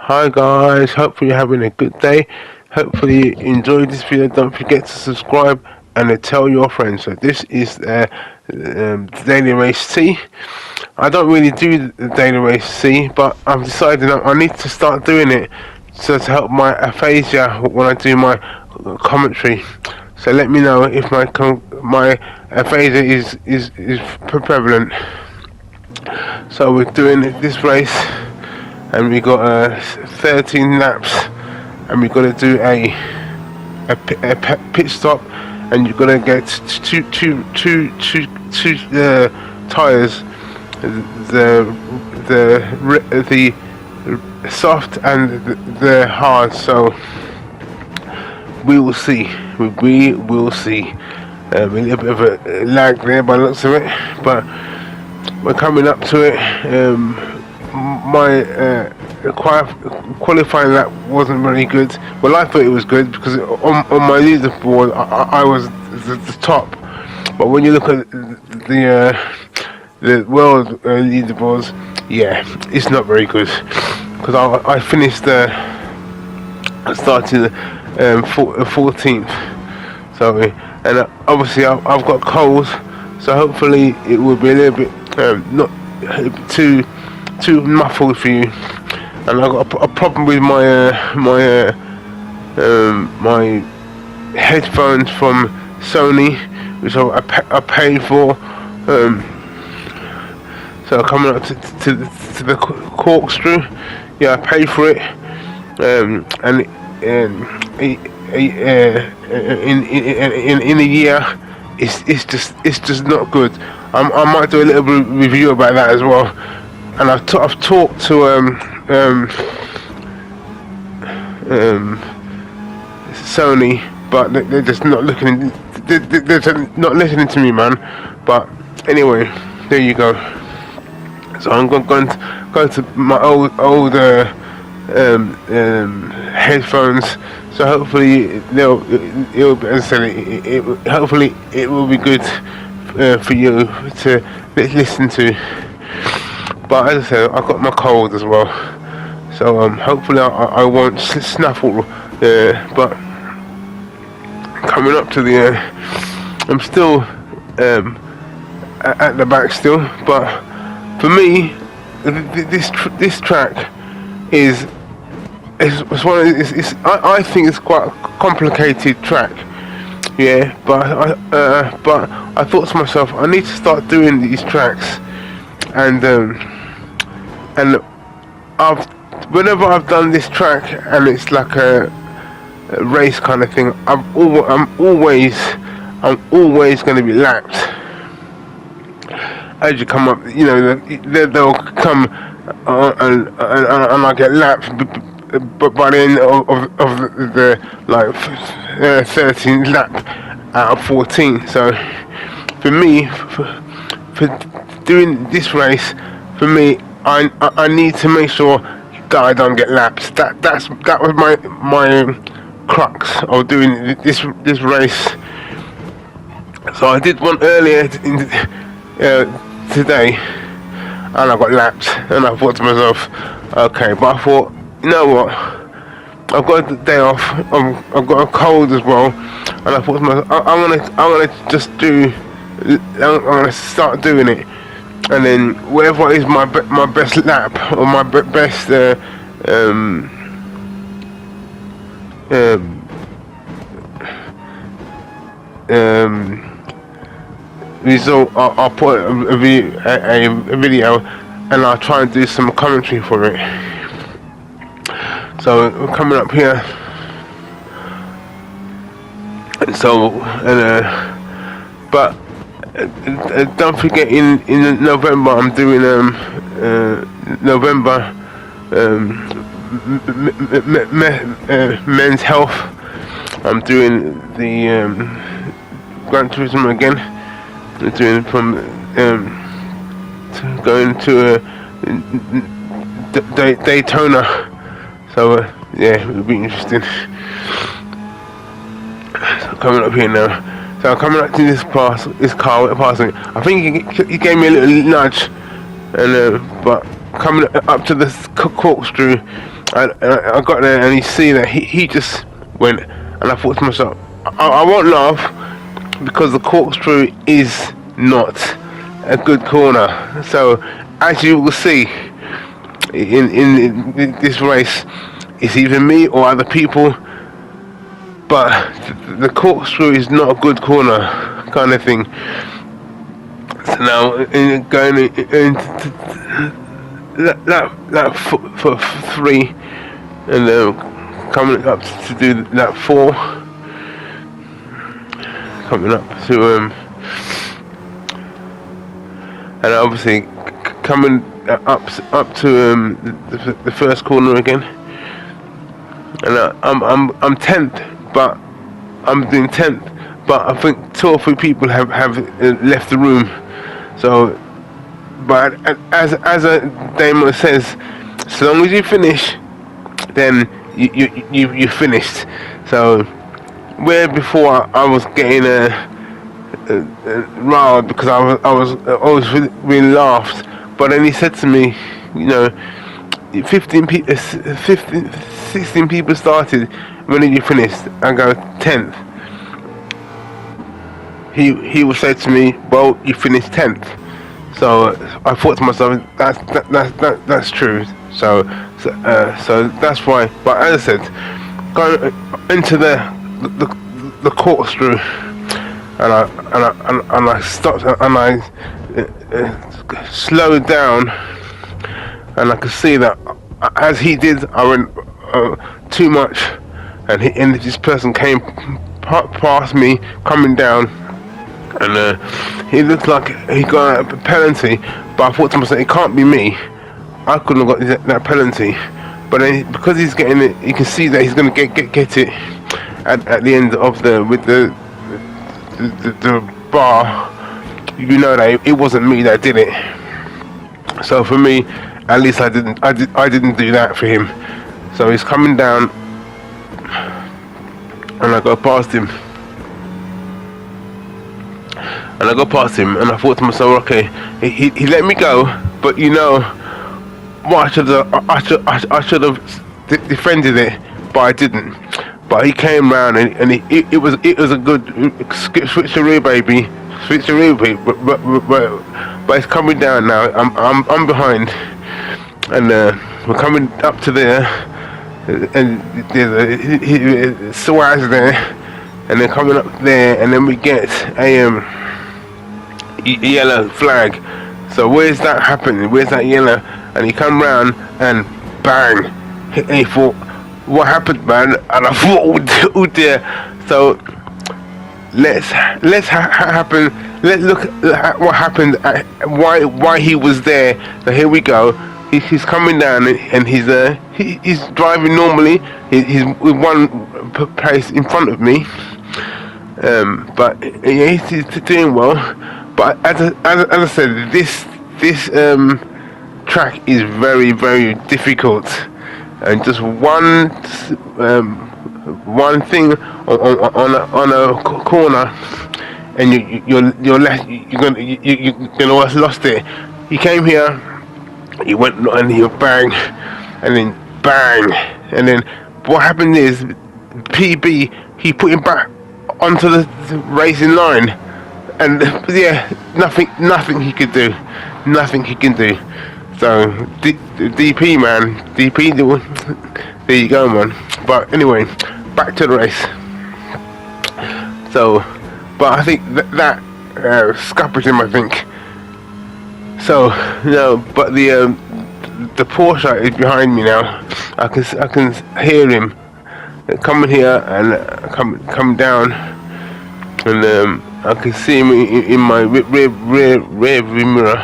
Hi guys, hopefully you're having a good day. Hopefully you enjoyed this video. Don't forget to subscribe and to tell your friends. So this is Daily Race C. I don't really do the Daily Race C, but I've decided I need to start doing it so to help my aphasia when I do my commentary. So let me know if my aphasia is prevalent. So we're doing this race, and we got 13 laps, and we got to do a pit stop, and you've got to get two tires, the soft and the hard. So we will see. We will see. A little bit of a lag there by the looks of it, but we're coming up to it. My qualifying lap wasn't very good. Well, I thought it was good because on my leaderboard I was the top. But when you look at the world leaderboards, yeah, it's not very good. Because I finished I started 14th. So, and obviously I've got colds, so hopefully it will be a little bit not too muffled for you. And I got a problem with my my headphones from Sony, which I paid for. So coming up to the corkscrew, yeah, I paid for it, and in a year, it's just not good. I might do a little review about that as well. And I've talked to Sony, but they're just not looking. They're not listening to me, man. But anyway, there you go. So I'm going to go to my old headphones. So hopefully hopefully it will be good for you to listen to. But as I said, I've got my cold as well, so hopefully I won't snuffle. But coming up to the, I'm still at the back still. But for me, this track is one of I think it's quite a complicated track. Yeah, but I thought to myself, I need to start doing these tracks, and whenever I've done this track and it's like a race kind of thing, I'm always going to be lapped. As you come up, you know, they'll come and I get lapped, but by the end of the like 13th lap out of 14. So for me, for doing this race, for me, I need to make sure that I don't get lapped. That was my crux of doing this race. So I did one earlier today, and I got lapped, and I thought to myself, okay. But I thought, you know what? I've got the day off. I've got a cold as well, and I thought to myself, I'm gonna just do. I'm gonna start doing it. And then whatever is my best lap or my best result, I'll put a video, and I'll try and do some commentary for it. So we're coming up here, and so but. Don't forget, in November I'm doing November men's health. I'm doing the Gran Turismo again. I'm doing from going to Daytona. So yeah, it'll be interesting. So coming up here now. So coming up to this car passing, I think he gave me a little nudge, and but coming up to the corkscrew, I got there and you see that he just went, and I thought to myself, I won't laugh because the corkscrew is not a good corner. So as you will see in this race, it's either me or other people, but the corkscrew is not a good corner kind of thing. So now going into that for 3, and coming up to do that 4, coming up to and obviously coming up to the first corner again, and I'm 10th, but I'm doing 10th, but I think 2 or 3 people have left the room. So, but as a Damo says, so long as you finish, then you finished. So where before I was getting riled because I was really laughed, but then he said to me, you know, 16 people started. When did you finish? I go 10th. He would say to me, well, you finished 10th. So I thought to myself, that's true. So that's why. But as I said, going into the corkscrew, and I stopped and I slowed down, and I could see that as he did, I went too much, and this person came past me coming down, and he looked like he got a penalty, but I thought to myself, it can't be me. I couldn't have got that penalty, but then because he's getting it, you can see that he's going to get it at the end of with the bar. You know that it wasn't me that did it. So for me, at least I didn't do that for him. So he's coming down, and I go past him. And I thought to myself, okay, he let me go, but you know what, I should have defended it, but I didn't. But he came round and it was a good switcheroo, baby, but it's coming down now. I'm behind, and we're coming up to there, and there's a Swaz there, and then coming up there, and then we get a yellow flag. So where's that happening? Where's that yellow? And he come round and bang, and he thought, what happened, man? And I thought, oh dear. So let's look at what happened, why he was there. So here we go. He's coming down, and he's driving normally. He's with one place in front of me, but he's doing well. But as I said, this track is very, very difficult, and just one thing on a corner, and you're gonna have lost it. He came here, he went and he bang, and then bang, and then what happened is PB, he put him back onto the racing line, and yeah, nothing he could do, So DP, man, there you go, man. But anyway, back to the race. So, but I think that scuppers him, I think. So no, but the Porsche is behind me now. I can hear him coming here and come down, and I can see him in my rear view mirror.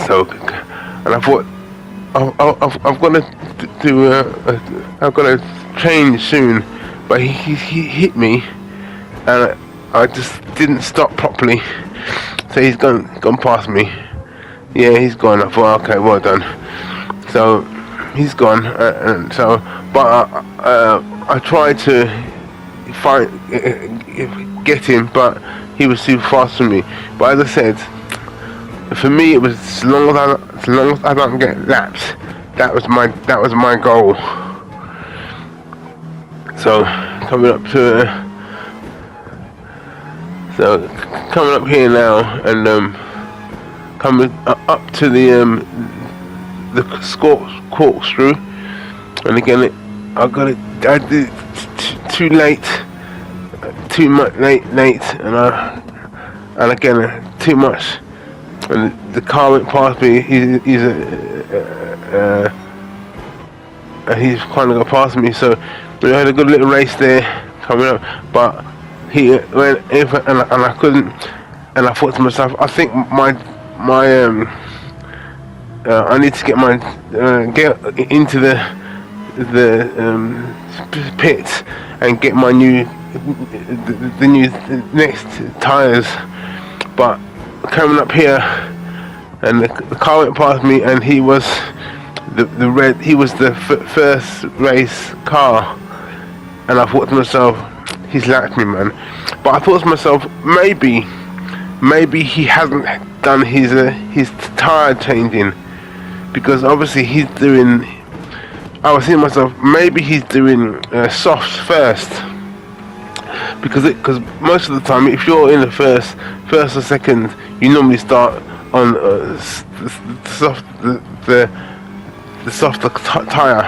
So, and I thought, I've got to change soon, but he hit me, and I just didn't stop properly. So he's gone past me. Yeah, he's gone. I thought, okay, well done. So he's gone, and so, but I tried to get him, but he was too fast for me. But as I said, for me it was as long as I don't get laps, that was my goal. So coming up here now, and coming up to the corkscrew, and again I did it too late, too much late, and again too much, and the car went past me. He's kind of got past me, so we had a good little race there coming up, but he went in and I couldn't, and I thought to myself, I think I need to get get into the pits and get my new next tires. But coming up here, and the car went past me, and he was the first race car, and I thought to myself, he's lapped me, man. But I thought to myself, maybe he hasn't done his tire changing, because obviously he's doing. I was thinking to myself, maybe he's doing softs first, because most of the time, if you're in the first or second, you normally start on the softer tire,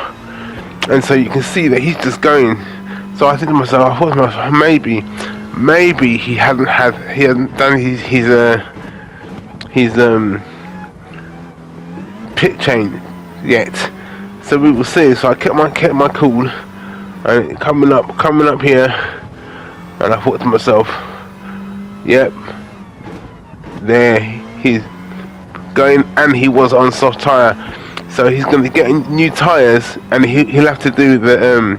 and so you can see that he's just going. So I think to myself, I thought to myself, maybe he hasn't done his pit chain yet. So we will see. So I kept my cool, and coming up here, and I thought to myself, yep, there he's going, and he was on soft tire, so he's going to get new tires, and he'll have to do the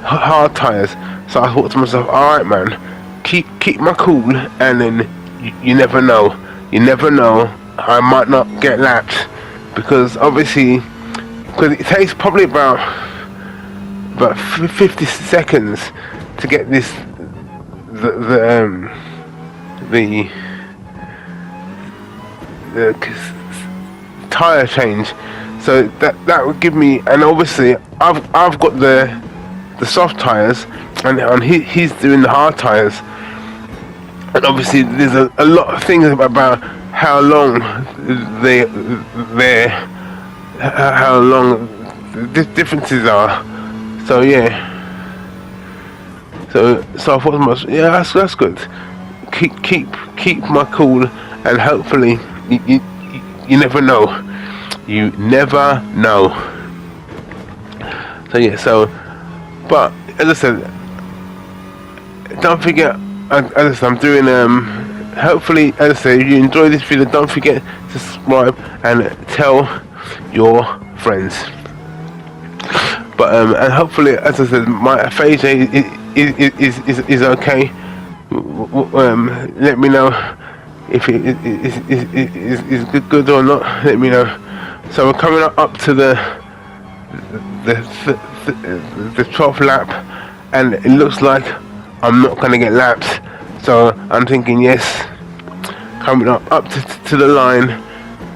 hard tires. So I thought to myself, all right, man, keep my cool, and then you never know, I might not get lapped, because obviously, because it takes probably about 50 seconds to get this the tire change. So that would give me, and obviously I've got the soft tires, and he's doing the hard tires, and obviously there's a lot of things about how long how long the differences are. So yeah, so I thought to myself, yeah, that's good. Keep my cool, and hopefully you never know. You never know. So yeah, but as I said, don't forget, as I said, I'm doing hopefully, as I said, if you enjoy this video, don't forget to subscribe and tell your friends. But and hopefully, as I said, my aphasia is okay. Let me know if it is good or not. Let me know. So we're coming up to the 12th lap, and it looks like I'm not going to get lapped. So I'm thinking, yes, coming up to the line,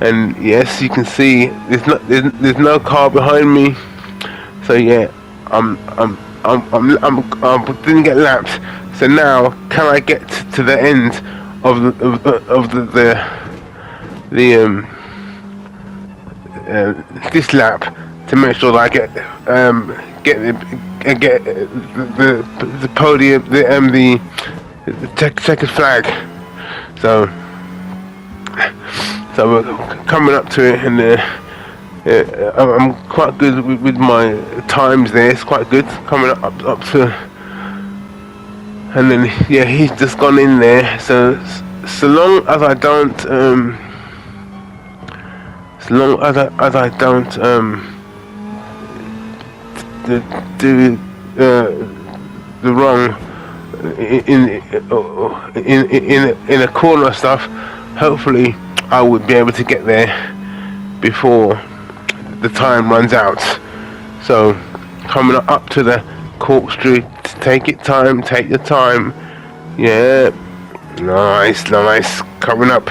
and yes, you can see there's no car behind me. So yeah, I didn't get lapped. So now, can I get to the end of this lap to make sure that I get the podium, the checkered flag. So we're coming up to it, and I'm quite good with my times there. It's quite good coming up to, and then yeah, he's just gone in there. So long as I don't do the wrong in a corner or stuff, hopefully I would be able to get there before the time runs out. So coming up to the corkscrew, take your time. Yeah, nice, coming up.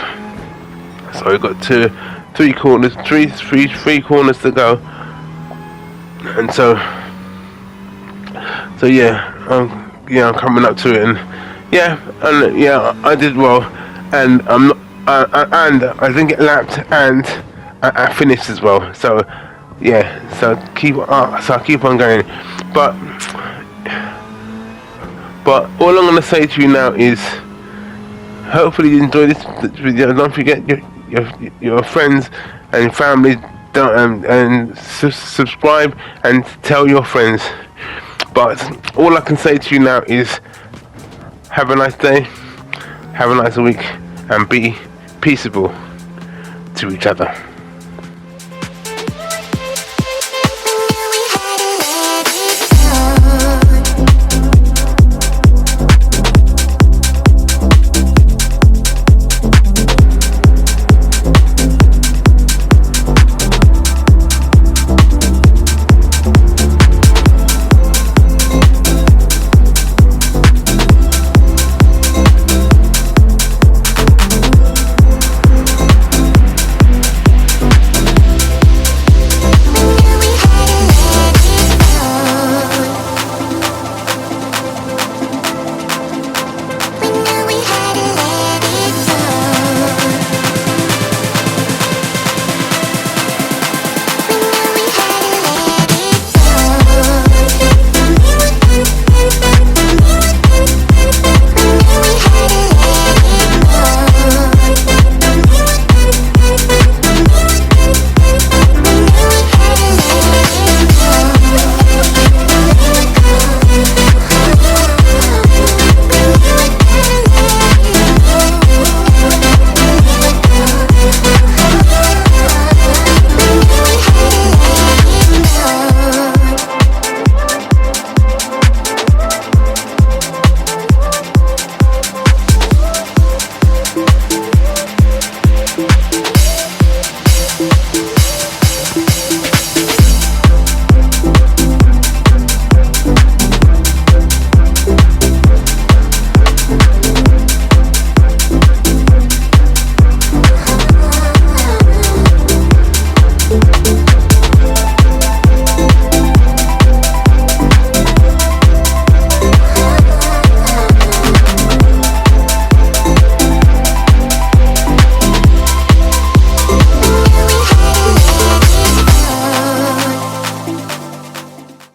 So we've got to three corners to go. And so yeah, I'm coming up to it, and I did well, and I'm not, and I didn't get lapped, and I finished as well. So yeah, so I keep on going, but all I'm gonna say to you now is, hopefully you enjoy this video. Don't forget your friends and family, and subscribe and tell your friends. But all I can say to you now is, have a nice day, have a nice week, and be peaceable to each other.